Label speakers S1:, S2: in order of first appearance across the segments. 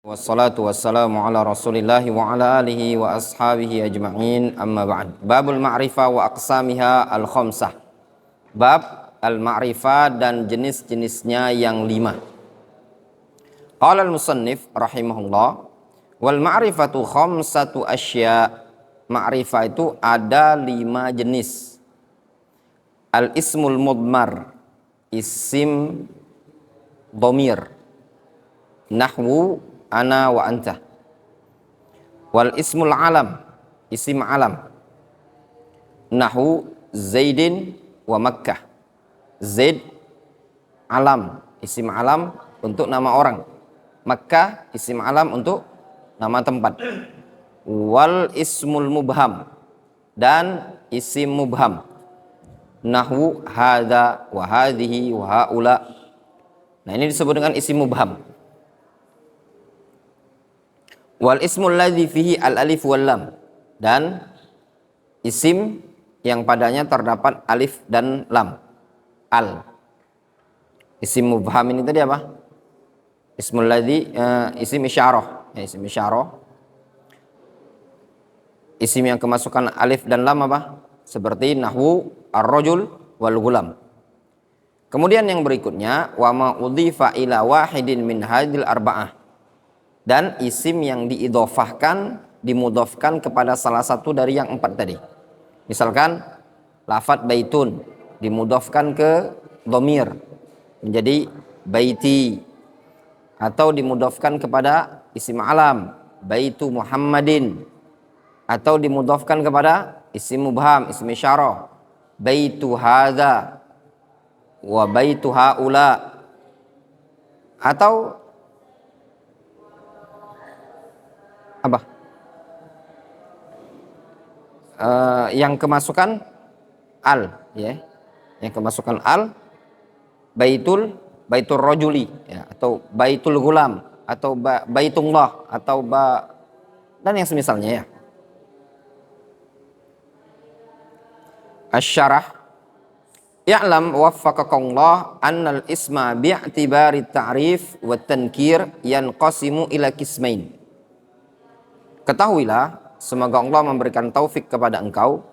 S1: Wassalatu wassalamu ala rasulillahi wa ala alihi wa ashabihi ajma'in, amma ba'd. Babul ma'rifah wa aqsamiha al-khamsah. Bab al-ma'rifah dan jenis-jenisnya yang 5. Qala al-musannif rahimahullah, wal ma'rifatu khamsatu asya. Ma'rifah itu ada 5 jenis. Al-ismul mudmar, isim dhamir, nahwu ana wa anta. Wal ismul alam, isim alam, nahu Zaidin wa Makkah. Zaid alam, isim alam untuk nama orang. Makkah isim alam untuk nama tempat. Wal ismul mubham, dan isim mubham, nahu hadza wa hadhihi wa haula. Nah, ini disebut dengan isim mubham. Wal ismul ladzi fihi al alif wal lam, dan isim yang padanya terdapat alif dan lam. Al. Isim mubham ini tadi apa? Ismul ladzi, isim isyarah. Isim isyarah. Isim yang kemasukan alif dan lam apa? Seperti nahwu ar-rajul wal ghulam. Kemudian yang berikutnya, wa ma udhifa ila wahidin min hadhil arba'ah. Dan isim yang diidhofahkan, dimudhofkan kepada salah satu dari yang 4 tadi. Misalkan lafadz baitun dimudhofkan ke dhamir menjadi baiti, atau dimudhofkan kepada isim alam baitu Muhammadin, atau dimudhofkan kepada isim mubham, isim isyarah baitu hadza wa baitu haula, atau apa? Yang kemasukan al, ya. Yang kemasukan al, baitul rajuli, ya, atau baitul gulam, atau baitullah, atau dan yang semisalnya, ya. Asy-syarah, i'lam waffaqakallah annal isma bi'tibari ta'rif wa tankir yanqasimu ila qismain. Ketahuilah, semoga Allah memberikan taufik kepada engkau,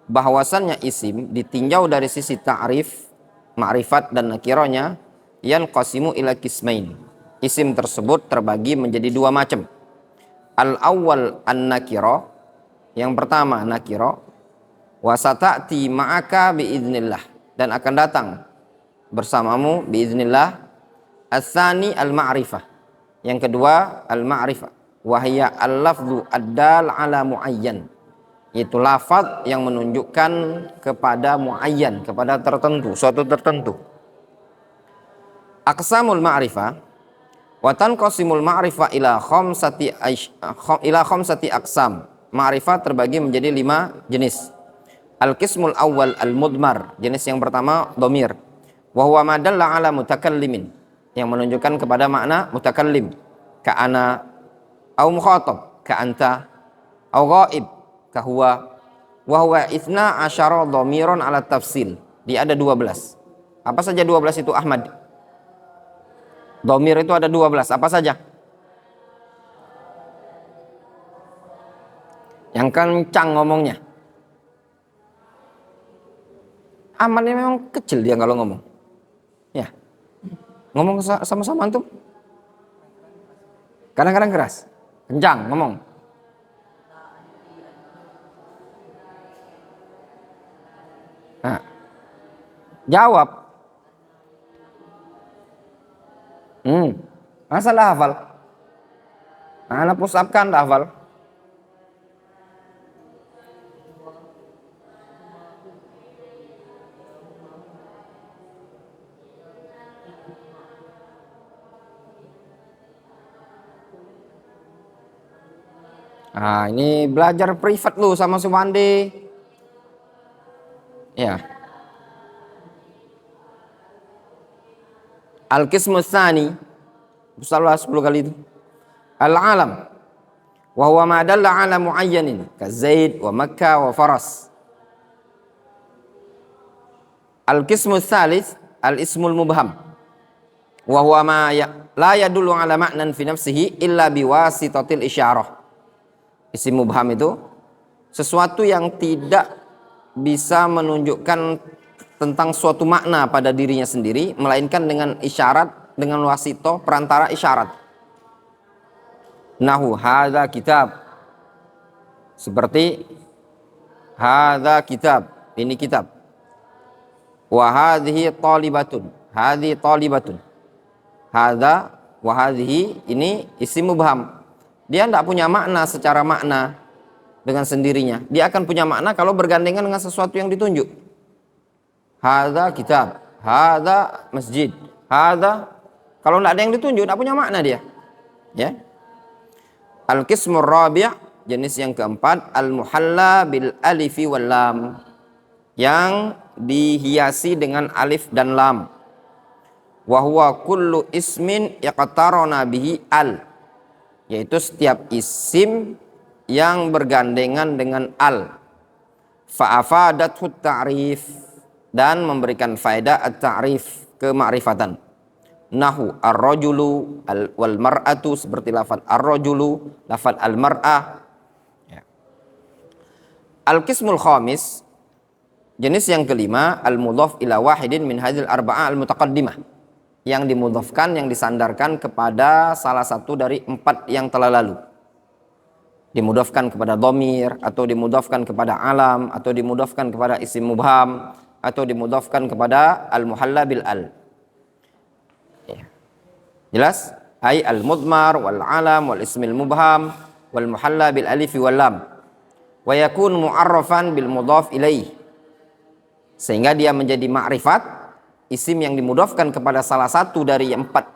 S1: bahwasannya isim ditinjau dari sisi ta'rif, ma'rifat dan nakirahnya, yanqasimu ila qismain. Isim tersebut terbagi menjadi 2 macam. Al-awwal an-nakirah, yang pertama nakirah, wa sata'ti ma'aka biiznillah, dan akan datang bersamamu biiznillah. Ats-tsani al-ma'rifah, yang kedua al-ma'rifah, wahya al-lafdhu ad-dal ala muayyan, yaitu lafaz yang menunjukkan kepada muayyan, kepada tertentu, suatu tertentu. Aqsamul ma'rifah, wa tanqasimul ma'rifah ila khamsati aqsam. Ma'rifah terbagi menjadi 5 jenis. Al-qismul awwal al-mudmar, jenis yang pertama dhamir, wa huwa ma dalla ala mutakallimin, yang menunjukkan kepada makna mutakallim, ka'ana au mukhatab ka anta, au ghaib ka huwa, wa huwa 12 dhamiran ala tafsil. Dia ada 12. Apa saja 12 itu, Ahmad? Dhamir itu ada 12. Apa saja? Yang kencang ngomongnya. Ahmad ini memang kecil dia kalau ngomong. Ya. Ngomong sama-sama antum. Kadang-kadang keras. Kencang ngomong. Nah, jawab. Masalah hafal. Anak push up kan hafal. Nah, ini belajar privat lu sama si Wandi. Ya. Al-qismu tsani, salah 10 kali itu. Al-alam, wa huwa ma dalla ala muayyanin ka Zaid wa Makkah wa Faras. Al-qismu tsalits al-ismul mubham, wa huwa ma la yadullu ala ma'nan fi nafsihi illa biwasitatil isyarah. Isim mubham itu sesuatu yang tidak bisa menunjukkan tentang suatu makna pada dirinya sendiri, melainkan dengan isyarat, dengan wasito, perantara isyarat. Nahu hadza kitab, seperti hadza kitab, ini kitab. Wa hadhihi talibatun, hadhi talibatun. Hadza wa hadhihi, ini isim mubham. Dia tidak punya makna secara makna dengan sendirinya. Dia akan punya makna kalau bergandengan dengan sesuatu yang ditunjuk. Hadza kitab, hadza masjid, hadza, kalau tidak ada yang ditunjuk tidak punya makna dia. Ya. Al-qismur rabi', jenis yang keempat, al-muhalla bil alifi wal lam, yang dihiasi dengan alif dan lam. Wa huwa kullu ismin yaqtarana bihi al, yaitu setiap isim yang bergandengan dengan al. Fa'afadathu ta'rif, dan memberikan faedah at-ta'rif, kemakrifatan. Nahu ar-rajulu wal mar'atu, seperti lafaz ar-rajulu, lafaz al-mar'ah. Ya. Al-qismul khamis, jenis yang kelima, al-mudhaf ila wahidin min hadhil arba'ah al-mutaqaddimah, yang dimudhafkan, yang disandarkan kepada salah satu dari empat yang telah lalu. Dimudhafkan kepada dhamir, atau dimudhafkan kepada alam, atau dimudhafkan kepada isim mubham, atau dimudhafkan kepada al-muhalla bil al. Ya. Jelas? Ay al-mudmar wal alam wal ismil mubham wal muhalla bil alif wal lam. Wa yakun mu'arrafan bil mudhaf ilaih. Sehingga dia menjadi ma'rifat, isim yang dimudhafkan kepada salah satu dari empat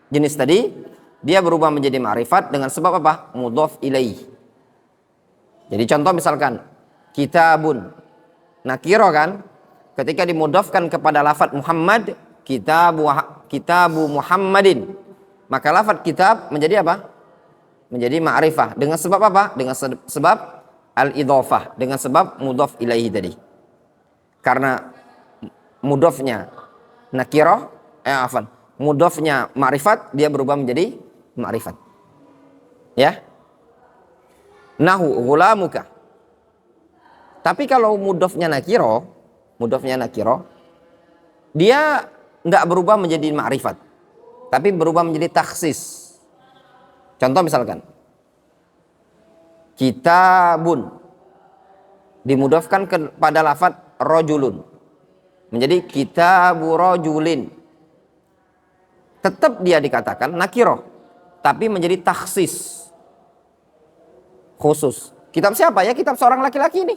S1: jenis tadi, dia berubah menjadi ma'rifat dengan sebab apa? Mudhaf ilaih. Jadi contoh misalkan kitabun, nakiro kan, ketika dimudhafkan kepada lafaz Muhammad, kitabu Muhammadin, maka lafaz kitab menjadi apa? Menjadi ma'rifah. Dengan sebab apa? Dengan sebab al-idhafah, dengan sebab mudhaf ilaihi tadi. Karena mudhafnya nakirah, mudhafnya ma'rifat, dia berubah menjadi ma'rifat. Ya. Nahu ghulamuka. Tapi kalau mudhafnya nakirah, dia enggak berubah menjadi ma'rifat, tapi berubah menjadi takhsis. Contoh misalkan kitabun dimudhafkan kepada lafaz rajulun, menjadi kitabu rajulin. Tetap dia dikatakan nakirah, tapi menjadi takhsis, khusus. Kitab siapa? Ya kitab seorang laki-laki ini.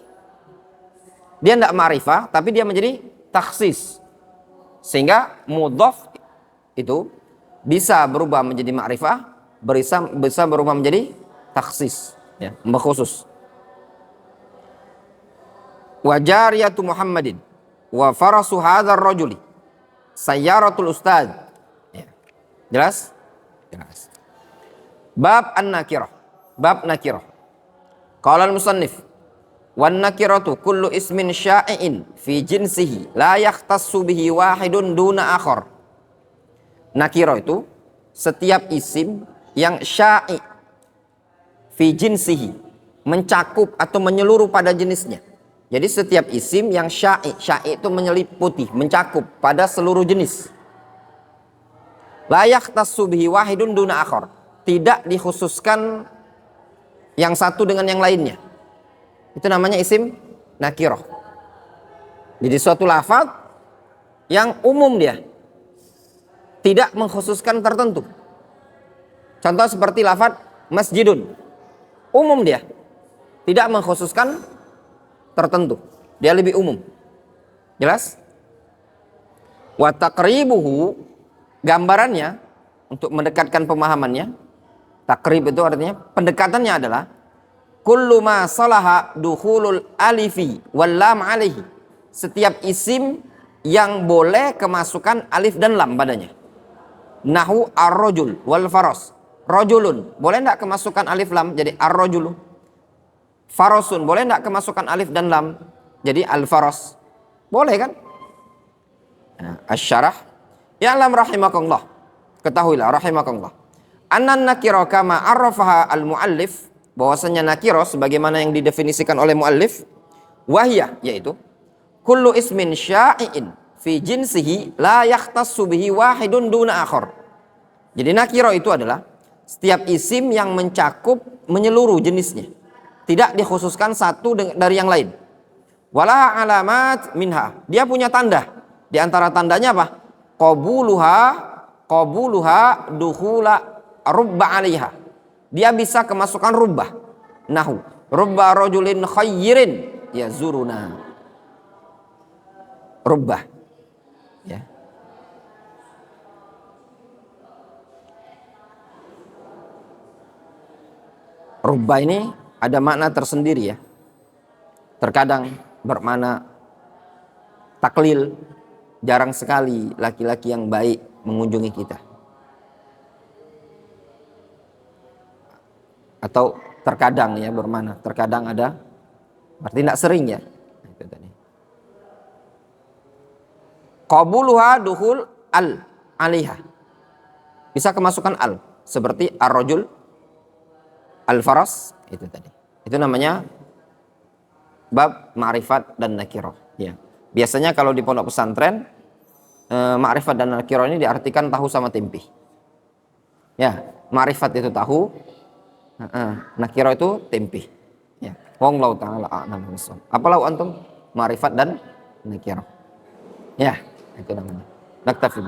S1: Dia tidak ma'rifah, tapi dia menjadi takhsis. Sehingga mudhaf itu bisa berubah menjadi ma'rifah, bisa berubah menjadi takhsis, ya, khusus. Wa jariyatu Muhammadin wa farasu hadzal rajuli sayyaratul ustad. Ya. Jelas? Jelas. Bab an-nakirah. Bab nakirah. Qala al-musannif wan nakiratu kullu ismin sya'i'in fi jinsihi la yakhtassu bihi wahidun duna akhar. Nakirah itu setiap isim yang sya'i' fi jinsihi, mencakup atau menyeluruh pada jenisnya. Jadi setiap isim yang sya'i itu menyeliputi, mencakup pada seluruh jenis. La yakhtassu bihi wahidun duna akhar, tidak dikhususkan yang satu dengan yang lainnya. Itu namanya isim nakirah. Jadi suatu lafaz yang umum dia, tidak mengkhususkan tertentu. Contoh seperti lafaz masjidun, umum dia, tidak mengkhususkan tertentu, dia lebih umum. Jelas? Wa taqribuhu, gambarannya untuk mendekatkan pemahamannya. Takrib itu artinya pendekatannya adalah kullu ma salaha dukhulul alifi wal lam alaihi, setiap isim yang boleh kemasukan alif dan lam padanya. Nahu ar-rajul wal faras, rajulun boleh enggak kemasukan alif lam jadi ar-rajulu. Farasun boleh enggak kemasukan alif dan lam jadi al-faras, boleh kan? Nah, asy-syarah ya'lam rahimakallah ketahuilah rahimakallah. Annan nakira kama arrafaha al-muallif, bahwasanya nakira sebagaimana yang didefinisikan oleh muallif, wahiyah yaitu kullu ismin sya'i'in fi jinsihi la yakhtassu bihi wahidun duna akhar. Jadi nakira itu adalah setiap isim yang mencakup menyeluruh jenisnya, tidak dikhususkan satu dari yang lain. Walaha alamat minha, dia punya tanda. Di antara tandanya apa? Qabuluha dukhula rubba 'alaiha. Dia bisa kemasukan rubbah. Nahu rubba rajulin khayrin yazuruna. Rubbah. Ya. Rubbah ini ada makna tersendiri ya. Terkadang bermakna taklil, jarang sekali laki-laki yang baik mengunjungi kita. Atau terkadang ya bermakna, terkadang ada, berarti tidak sering ya. Itu tadi. Qabuluha dukhul al-alaiha. Bisa kemasukan al, seperti ar-rajul, al-faras, itu tadi. Itu namanya bab ma'rifat dan nakirah. Ya. Biasanya kalau di pondok pesantren, ma'rifat dan nakirah ini diartikan tahu sama tempe. Ya, ma'rifat itu tahu, nakirah itu tempe. Ya. Wallahu ta'ala a'lam bishawab. Apa lau antum? Ma'rifat dan nakirah. Ya, itu namanya. Naktafi.